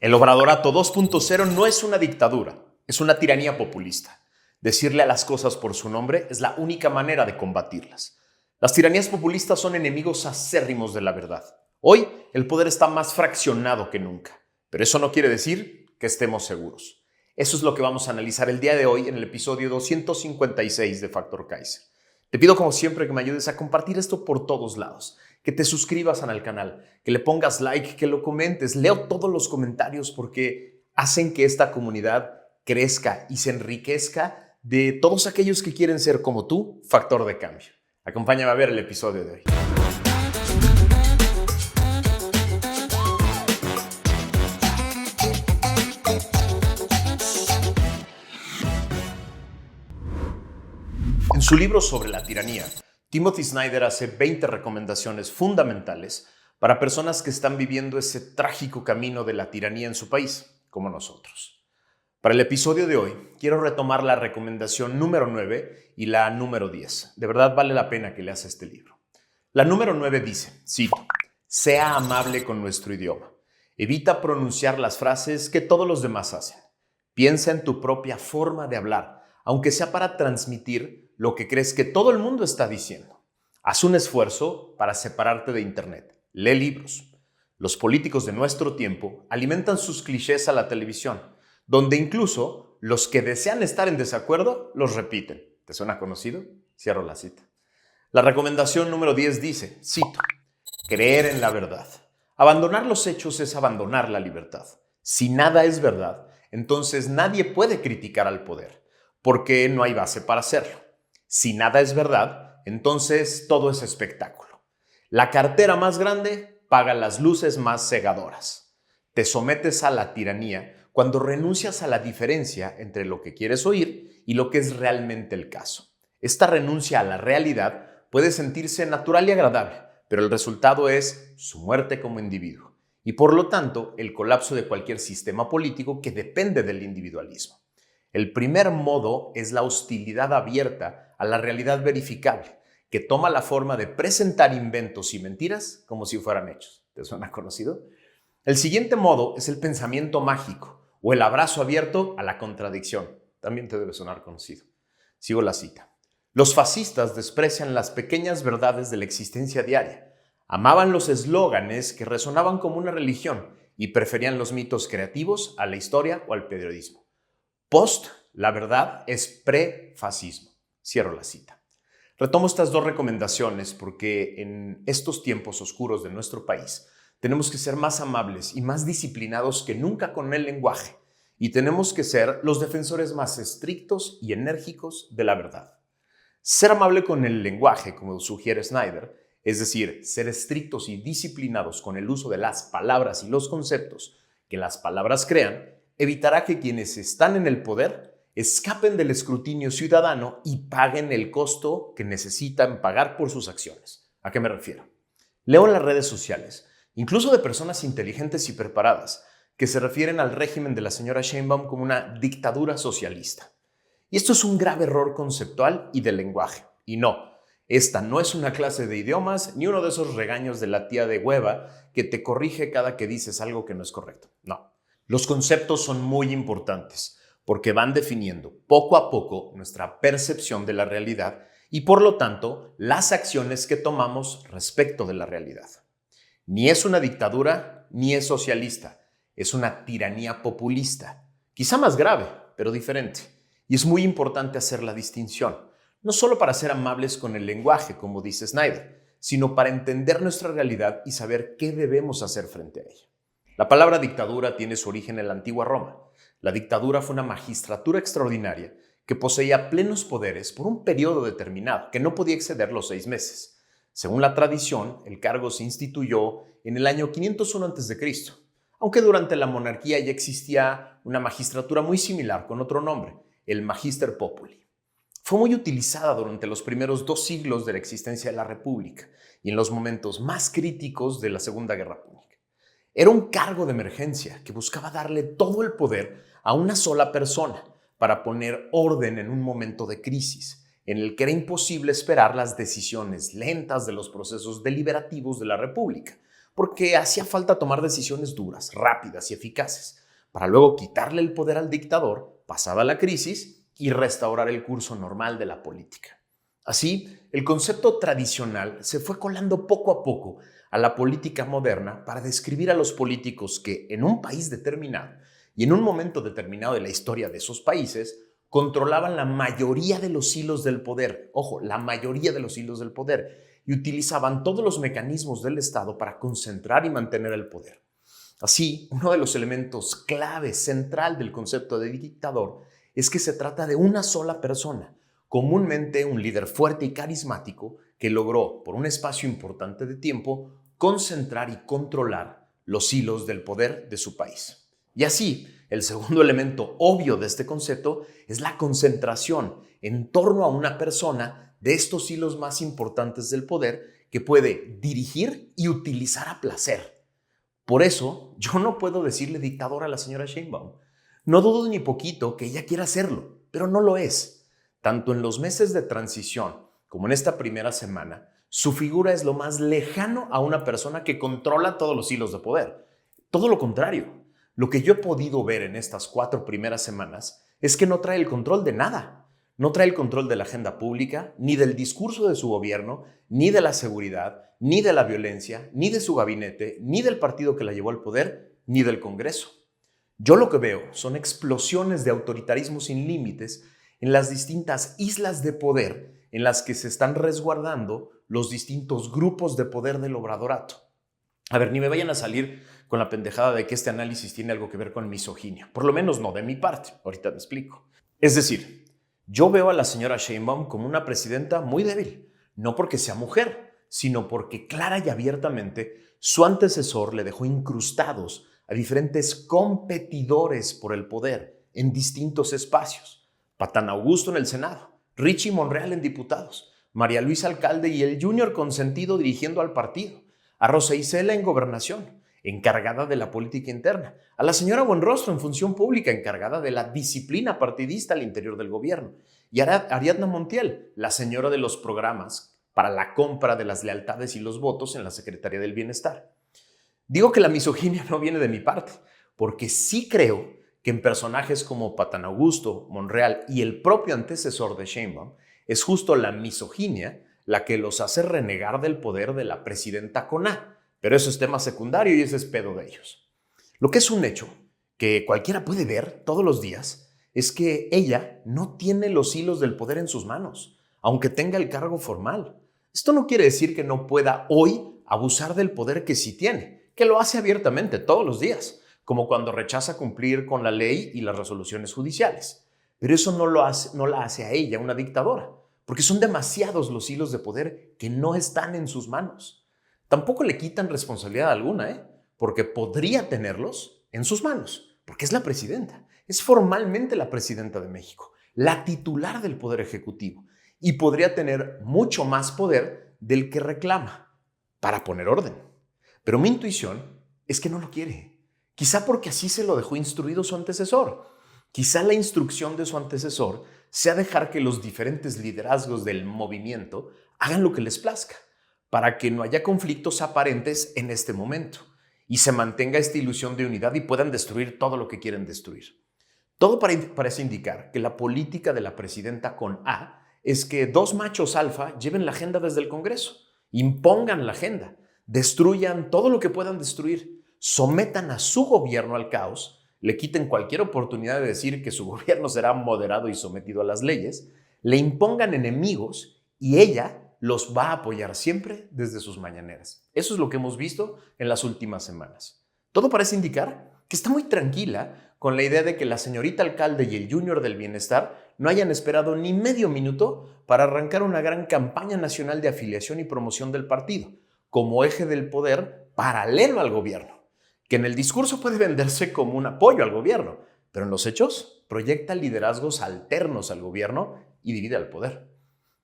El Obradorato 2.0 no es una dictadura, es una tiranía populista. Decirle a las cosas por su nombre es la única manera de combatirlas. Las tiranías populistas son enemigos acérrimos de la verdad. Hoy el poder está más fraccionado que nunca, pero eso no quiere decir que estemos seguros. Eso es lo que vamos a analizar el día de hoy en el episodio 256 de Factor Kaiser. Te pido como siempre que me ayudes a compartir esto por todos lados, que te suscribas al canal, que le pongas like, que lo comentes. Leo todos los comentarios porque hacen que esta comunidad crezca y se enriquezca de todos aquellos que quieren ser como tú, factor de cambio. Acompáñame a ver el episodio de hoy. En su libro sobre la tiranía, Timothy Snyder hace 20 recomendaciones fundamentales para personas que están viviendo ese trágico camino de la tiranía en su país, como nosotros. Para el episodio de hoy, quiero retomar la recomendación número 9 y la número 10. De verdad vale la pena que leas este libro. La número 9 dice, cito, sea amable con nuestro idioma. Evita pronunciar las frases que todos los demás hacen. Piensa en tu propia forma de hablar, aunque sea para transmitir lo que crees que todo el mundo está diciendo. Haz un esfuerzo para separarte de Internet. Lee libros. Los políticos de nuestro tiempo alimentan sus clichés a la televisión, donde incluso los que desean estar en desacuerdo los repiten. ¿Te suena conocido? Cierro la cita. La recomendación número 10 dice, cito, creer en la verdad. Abandonar los hechos es abandonar la libertad. Si nada es verdad, entonces nadie puede criticar al poder, porque no hay base para hacerlo. Si nada es verdad, entonces todo es espectáculo. La cartera más grande paga las luces más cegadoras. Te sometes a la tiranía cuando renuncias a la diferencia entre lo que quieres oír y lo que es realmente el caso. Esta renuncia a la realidad puede sentirse natural y agradable, pero el resultado es su muerte como individuo y por lo tanto el colapso de cualquier sistema político que depende del individualismo. El primer modo es la hostilidad abierta a la realidad verificable, que toma la forma de presentar inventos y mentiras como si fueran hechos. ¿Te suena conocido? El siguiente modo es el pensamiento mágico o el abrazo abierto a la contradicción. También te debe sonar conocido. Sigo la cita. Los fascistas desprecian las pequeñas verdades de la existencia diaria. Amaban los eslóganes que resonaban como una religión y preferían los mitos creativos a la historia o al periodismo. Post, la verdad, es pre-fascismo. Cierro la cita. Retomo estas dos recomendaciones porque en estos tiempos oscuros de nuestro país tenemos que ser más amables y más disciplinados que nunca con el lenguaje y tenemos que ser los defensores más estrictos y enérgicos de la verdad. Ser amable con el lenguaje, como sugiere Snyder, es decir, ser estrictos y disciplinados con el uso de las palabras y los conceptos que las palabras crean, evitará que quienes están en el poder escapen del escrutinio ciudadano y paguen el costo que necesitan pagar por sus acciones. ¿A qué me refiero? Leo en las redes sociales, incluso de personas inteligentes y preparadas, que se refieren al régimen de la señora Sheinbaum como una dictadura socialista. Y esto es un grave error conceptual y de lenguaje. Y no, esta no es una clase de idiomas ni uno de esos regaños de la tía de hueva que te corrige cada que dices algo que no es correcto. No. Los conceptos son muy importantes porque van definiendo poco a poco nuestra percepción de la realidad y por lo tanto las acciones que tomamos respecto de la realidad. Ni es una dictadura ni es socialista, es una tiranía populista, quizá más grave, pero diferente. Y es muy importante hacer la distinción, no solo para ser amables con el lenguaje, como dice Snyder, sino para entender nuestra realidad y saber qué debemos hacer frente a ella. La palabra dictadura tiene su origen en la antigua Roma. La dictadura fue una magistratura extraordinaria que poseía plenos poderes por un periodo determinado, que no podía exceder los 6 meses. Según la tradición, el cargo se instituyó en el año 501 a.C., aunque durante la monarquía ya existía una magistratura muy similar con otro nombre, el Magister Populi. Fue muy utilizada durante los primeros 2 siglos de la existencia de la República y en los momentos más críticos de la Segunda Guerra Púnica. Era un cargo de emergencia que buscaba darle todo el poder a una sola persona para poner orden en un momento de crisis, en el que era imposible esperar las decisiones lentas de los procesos deliberativos de la República, porque hacía falta tomar decisiones duras, rápidas y eficaces, para luego quitarle el poder al dictador, pasada la crisis, y restaurar el curso normal de la política. Así, el concepto tradicional se fue colando poco a poco a la política moderna para describir a los políticos que en un país determinado y en un momento determinado de la historia de esos países controlaban la mayoría de los hilos del poder, ojo, la mayoría de los hilos del poder, y utilizaban todos los mecanismos del Estado para concentrar y mantener el poder. Así, uno de los elementos clave, central del concepto de dictador es que se trata de una sola persona, comúnmente un líder fuerte y carismático que logró, por un espacio importante de tiempo, concentrar y controlar los hilos del poder de su país. Y así, el segundo elemento obvio de este concepto es la concentración en torno a una persona de estos hilos más importantes del poder que puede dirigir y utilizar a placer. Por eso, yo no puedo decirle dictadora a la señora Sheinbaum. No dudo ni poquito que ella quiera hacerlo, pero no lo es. Tanto en los meses de transición como en esta primera semana, su figura es lo más lejano a una persona que controla todos los hilos de poder. Todo lo contrario, lo que yo he podido ver en estas 4 primeras semanas es que no trae el control de nada. No trae el control de la agenda pública, ni del discurso de su gobierno, ni de la seguridad, ni de la violencia, ni de su gabinete, ni del partido que la llevó al poder, ni del Congreso. Yo lo que veo son explosiones de autoritarismo sin límites en las distintas islas de poder en las que se están resguardando los distintos grupos de poder del obradorato. A ver, ni me vayan a salir con la pendejada de que este análisis tiene algo que ver con misoginia. Por lo menos no de mi parte. Ahorita te explico. Es decir, yo veo a la señora Sheinbaum como una presidenta muy débil. No porque sea mujer, sino porque clara y abiertamente su antecesor le dejó incrustados a diferentes competidores por el poder en distintos espacios. Patán Augusto en el Senado, Richie Monreal en diputados, María Luisa Alcalde y el Junior Consentido dirigiendo al partido, a Rosa Isela en gobernación, encargada de la política interna, a la señora Buenrostro en función pública, encargada de la disciplina partidista al interior del gobierno, y a Ariadna Montiel, la señora de los programas para la compra de las lealtades y los votos en la Secretaría del Bienestar. Digo que la misoginia no viene de mi parte, porque sí creo que en personajes como Patán Augusto, Monreal y el propio antecesor de Sheinbaum, es justo la misoginia la que los hace renegar del poder de la presidenta con A. Pero eso es tema secundario y ese es pedo de ellos. Lo que es un hecho, que cualquiera puede ver todos los días, es que ella no tiene los hilos del poder en sus manos, aunque tenga el cargo formal. Esto no quiere decir que no pueda hoy abusar del poder que sí tiene, que lo hace abiertamente todos los días, como cuando rechaza cumplir con la ley y las resoluciones judiciales. Pero eso no la hace a ella una dictadora, porque son demasiados los hilos de poder que no están en sus manos. Tampoco le quitan responsabilidad alguna, porque podría tenerlos en sus manos, porque es la presidenta. Es formalmente la presidenta de México, la titular del Poder Ejecutivo, y podría tener mucho más poder del que reclama para poner orden. Pero mi intuición es que no lo quiere. Quizá porque así se lo dejó instruido su antecesor. Quizá la instrucción de su antecesor sea dejar que los diferentes liderazgos del movimiento hagan lo que les plazca, para que no haya conflictos aparentes en este momento y se mantenga esta ilusión de unidad y puedan destruir todo lo que quieren destruir. Todo parece indicar que la política de la presidenta con A es que 2 machos alfa lleven la agenda desde el Congreso, impongan la agenda, destruyan todo lo que puedan destruir, sometan a su gobierno al caos, le quiten cualquier oportunidad de decir que su gobierno será moderado y sometido a las leyes, le impongan enemigos y ella los va a apoyar siempre desde sus mañaneras. Eso es lo que hemos visto en las últimas semanas. Todo parece indicar que está muy tranquila con la idea de que la señorita alcalde y el Junior del Bienestar no hayan esperado ni medio minuto para arrancar una gran campaña nacional de afiliación y promoción del partido, como eje del poder paralelo al gobierno, que en el discurso puede venderse como un apoyo al gobierno, pero en los hechos proyecta liderazgos alternos al gobierno y divide al poder.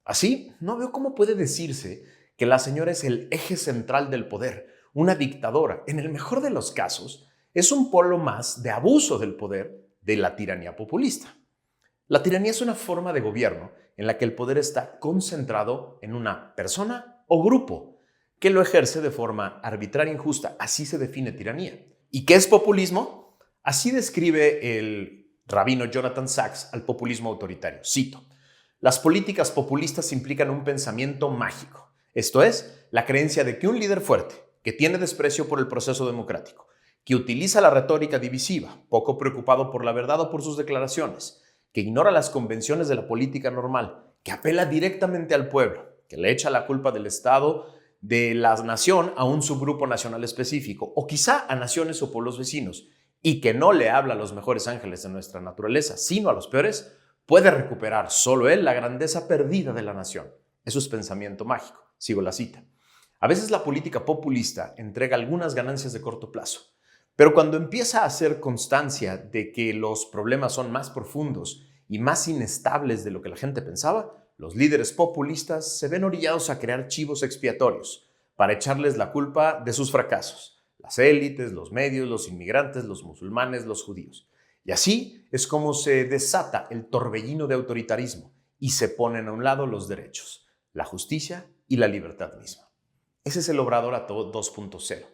Así, no veo cómo puede decirse que la señora es el eje central del poder, una dictadora. En el mejor de los casos, es un polo más de abuso del poder de la tiranía populista. La tiranía es una forma de gobierno en la que el poder está concentrado en una persona o grupo, que lo ejerce de forma arbitraria e injusta. Así se define tiranía. ¿Y qué es populismo? Así describe el rabino Jonathan Sacks al populismo autoritario. Cito: las políticas populistas implican un pensamiento mágico, esto es, la creencia de que un líder fuerte, que tiene desprecio por el proceso democrático, que utiliza la retórica divisiva, poco preocupado por la verdad o por sus declaraciones, que ignora las convenciones de la política normal, que apela directamente al pueblo, que le echa la culpa del Estado, de la nación a un subgrupo nacional específico, o quizá a naciones o pueblos vecinos, y que no le habla a los mejores ángeles de nuestra naturaleza, sino a los peores, puede recuperar solo él la grandeza perdida de la nación. Eso es pensamiento mágico. Sigo la cita. A veces la política populista entrega algunas ganancias de corto plazo, pero cuando empieza a hacer constancia de que los problemas son más profundos y más inestables de lo que la gente pensaba, los líderes populistas se ven orillados a crear chivos expiatorios para echarles la culpa de sus fracasos. Las élites, los medios, los inmigrantes, los musulmanes, los judíos. Y así es como se desata el torbellino de autoritarismo y se ponen a un lado los derechos, la justicia y la libertad misma. Ese es el Obrador 2.0.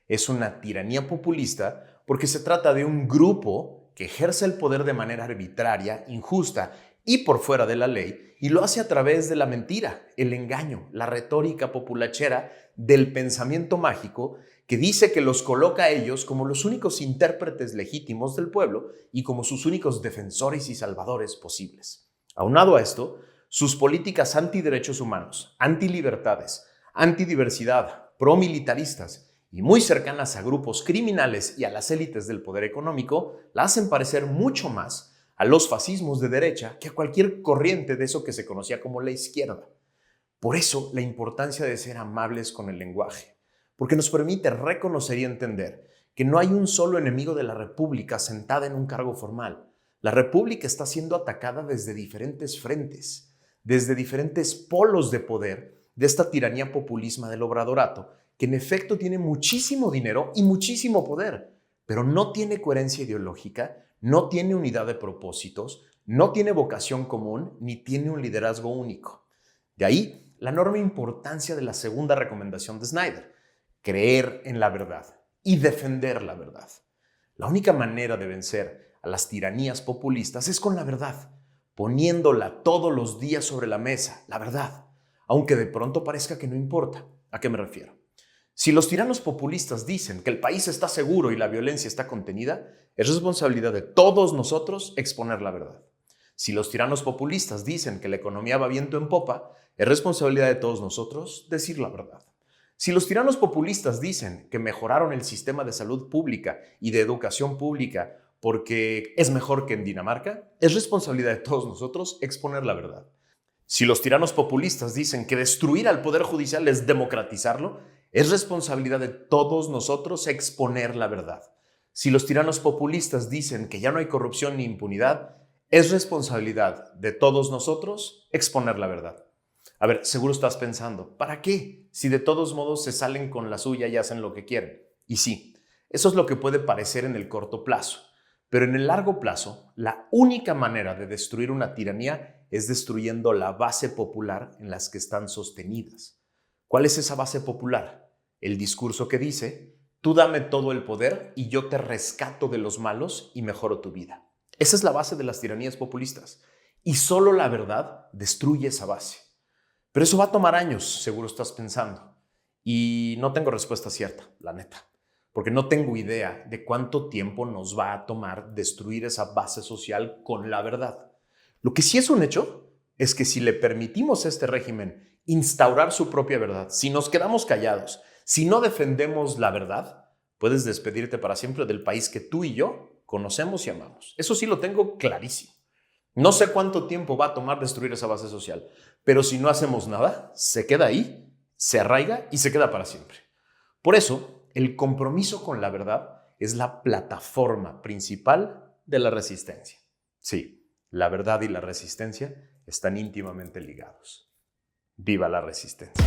Es una tiranía populista porque se trata de un grupo que ejerce el poder de manera arbitraria, injusta y por fuera de la ley, y lo hace a través de la mentira, el engaño, la retórica populachera del pensamiento mágico que dice que los coloca a ellos como los únicos intérpretes legítimos del pueblo y como sus únicos defensores y salvadores posibles. Aunado a esto, sus políticas antiderechos humanos, antilibertades, antidiversidad, promilitaristas y muy cercanas a grupos criminales y a las élites del poder económico la hacen parecer mucho más a los fascismos de derecha que a cualquier corriente de eso que se conocía como la izquierda. Por eso, la importancia de ser amables con el lenguaje, porque nos permite reconocer y entender que no hay un solo enemigo de la República sentada en un cargo formal. La República está siendo atacada desde diferentes frentes, desde diferentes polos de poder de esta tiranía populista del obradorato, que en efecto tiene muchísimo dinero y muchísimo poder, pero no tiene coherencia ideológica, no tiene unidad de propósitos, no tiene vocación común, ni tiene un liderazgo único. De ahí la enorme importancia de la segunda recomendación de Snyder: creer en la verdad y defender la verdad. La única manera de vencer a las tiranías populistas es con la verdad, poniéndola todos los días sobre la mesa, la verdad, aunque de pronto parezca que no importa. ¿A qué me refiero? Si los tiranos populistas dicen que el país está seguro y la violencia está contenida, es responsabilidad de todos nosotros exponer la verdad. Si los tiranos populistas dicen que la economía va viento en popa, es responsabilidad de todos nosotros decir la verdad. Si los tiranos populistas dicen que mejoraron el sistema de salud pública y de educación pública porque es mejor que en Dinamarca, es responsabilidad de todos nosotros exponer la verdad. Si los tiranos populistas dicen que destruir al Poder Judicial es democratizarlo, es responsabilidad de todos nosotros exponer la verdad. Si los tiranos populistas dicen que ya no hay corrupción ni impunidad, es responsabilidad de todos nosotros exponer la verdad. A ver, seguro estás pensando, ¿para qué? Si de todos modos se salen con la suya y hacen lo que quieren. Y sí, eso es lo que puede parecer en el corto plazo. Pero en el largo plazo, la única manera de destruir una tiranía es destruyendo la base popular en las que están sostenidas. ¿Cuál es esa base popular? El discurso que dice: tú dame todo el poder y yo te rescato de los malos y mejoro tu vida. Esa es la base de las tiranías populistas. Y solo la verdad destruye esa base. Pero eso va a tomar años, seguro estás pensando. Y no tengo respuesta cierta, la neta. Porque no tengo idea de cuánto tiempo nos va a tomar destruir esa base social con la verdad. Lo que sí es un hecho es que si le permitimos a este régimen instaurar su propia verdad, si nos quedamos callados, si no defendemos la verdad, puedes despedirte para siempre del país que tú y yo conocemos y amamos. Eso sí lo tengo clarísimo. No sé cuánto tiempo va a tomar destruir esa base social, pero si no hacemos nada, se queda ahí, se arraiga y se queda para siempre. Por eso, el compromiso con la verdad es la plataforma principal de la resistencia. Sí, la verdad y la resistencia están íntimamente ligados. ¡Viva la resistencia!